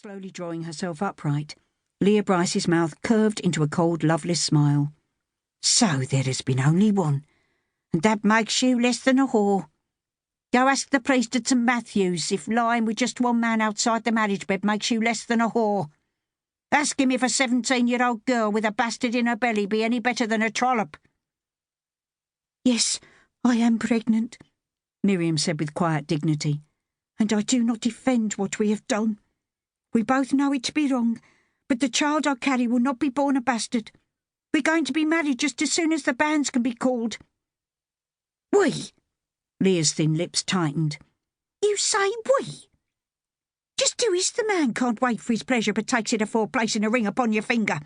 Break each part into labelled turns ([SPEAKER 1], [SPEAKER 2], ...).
[SPEAKER 1] Slowly drawing herself upright, Leah Bryce's mouth curved into a cold, loveless smile. "So there has been only one, and that makes you less than a whore. Go ask the priest at St. Matthew's if lying with just one man outside the marriage bed makes you less than a whore. Ask him if a 17-year-old girl with a bastard in her belly be any better than a trollop." "Yes, I am pregnant," Miriam said with quiet dignity, "and I do not defend what we have done. We both know it to be wrong, but the child I carry will not be born a bastard. We're going to be married just as soon as the banns can be called." "We?" Leah's thin lips tightened. "You say we? Just who is the man can't wait for his pleasure but takes it afore placing a ring upon your finger?"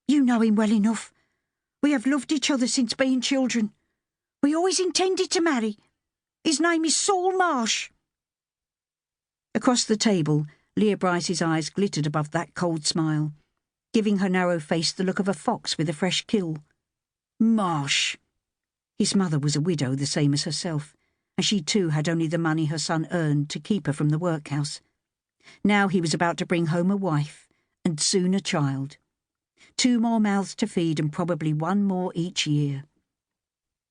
[SPEAKER 1] "You know him well enough. We have loved each other since being children. We always intended to marry. His name is Saul Marsh." Across the table, Leah Bryce's eyes glittered above that cold smile, giving her narrow face the look of a fox with a fresh kill. Marsh! His mother was a widow the same as herself, and she too had only the money her son earned to keep her from the workhouse. Now he was about to bring home a wife, and soon a child. 2 more mouths to feed and probably 1 more each year.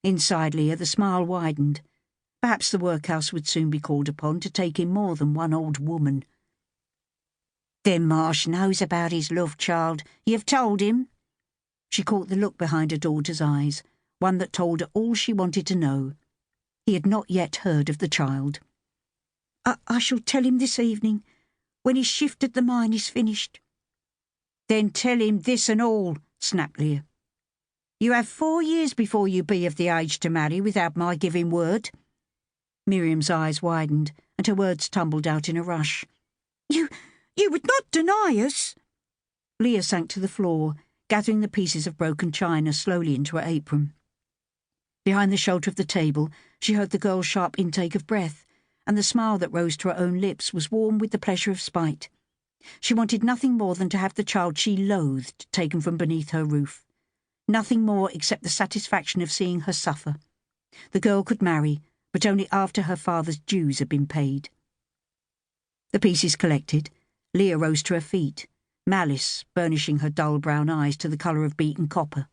[SPEAKER 1] Inside Leah the smile widened. Perhaps the workhouse would soon be called upon to take in more than one old woman. "Then Marsh knows about his love child. You've told him?" She caught the look behind her daughter's eyes, one that told her all she wanted to know. He had not yet heard of the child. I shall tell him this evening, when his shift at the mine is finished." "Then tell him this and all," snapped Leah. "You have 4 years before you be of the age to marry without my giving word." Miriam's eyes widened, and her words tumbled out in a rush. You would not deny us?" Leah sank to the floor, gathering the pieces of broken china slowly into her apron. Behind the shelter of the table, she heard the girl's sharp intake of breath, and the smile that rose to her own lips was warm with the pleasure of spite. She wanted nothing more than to have the child she loathed taken from beneath her roof. Nothing more except the satisfaction of seeing her suffer. The girl could marry, but only after her father's dues had been paid. The pieces collected, Leah rose to her feet, malice burnishing her dull brown eyes to the colour of beaten copper.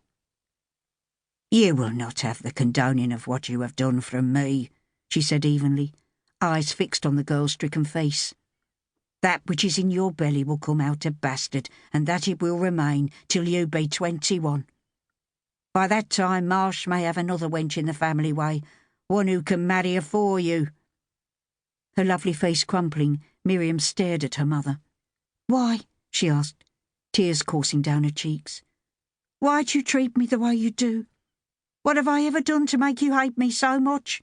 [SPEAKER 1] "You will not have the condoning of what you have done from me," she said evenly, eyes fixed on the girl's stricken face. "That which is in your belly will come out a bastard, and that it will remain till you be 21. By that time Marsh may have another wench in the family way, one who can marry afore you." Her lovely face crumpling, Miriam stared at her mother. "Why?" she asked, tears coursing down her cheeks. "Why do you treat me the way you do? What have I ever done to make you hate me so much?"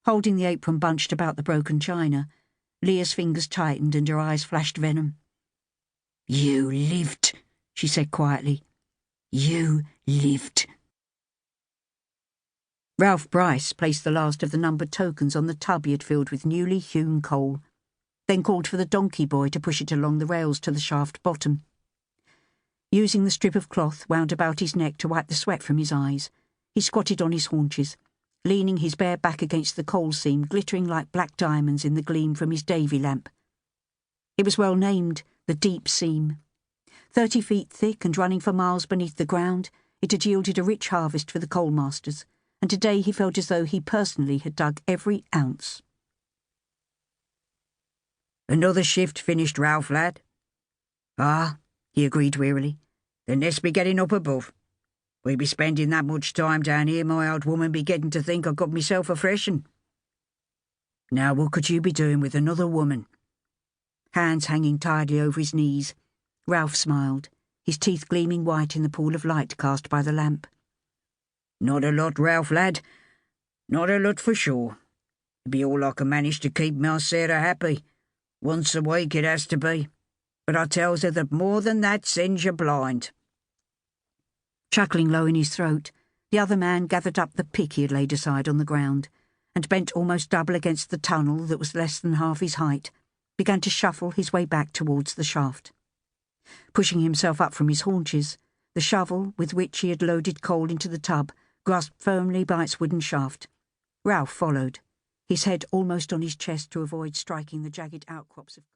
[SPEAKER 1] Holding the apron bunched about the broken china, Leah's fingers tightened and her eyes flashed venom. "You lived," she said quietly. "You lived." Ralph Bryce placed the last of the numbered tokens on the tub he had filled with newly hewn coal, then called for the donkey boy to push it along the rails to the shaft bottom. Using the strip of cloth wound about his neck to wipe the sweat from his eyes, he squatted on his haunches, leaning his bare back against the coal seam glittering like black diamonds in the gleam from his Davy lamp. It was well named the Deep Seam. 30 feet thick and running for miles beneath the ground, it had yielded a rich harvest for the coal masters, and today he felt as though he personally had dug every ounce. "Another shift finished, Ralph, lad?" "Ah," he agreed wearily. "Then let's be getting up above. We be spending that much time down here, my old woman be getting to think I got myself a freshen. Now what could you be doing with another woman?" Hands hanging tiredly over his knees, Ralph smiled, his teeth gleaming white in the pool of light cast by the lamp. "Not a lot, Ralph, lad. Not a lot for sure. It'd be all I can manage to keep my Sarah happy. Once a week it has to be. But I tells her that more than that sends you blind." Chuckling low in his throat, the other man gathered up the pick he had laid aside on the ground, and bent almost double against the tunnel that was less than half his height, began to shuffle his way back towards the shaft. Pushing himself up from his haunches, the shovel with which he had loaded coal into the tub grasped firmly by its wooden shaft. Ralph followed, his head almost on his chest to avoid striking the jagged outcrops of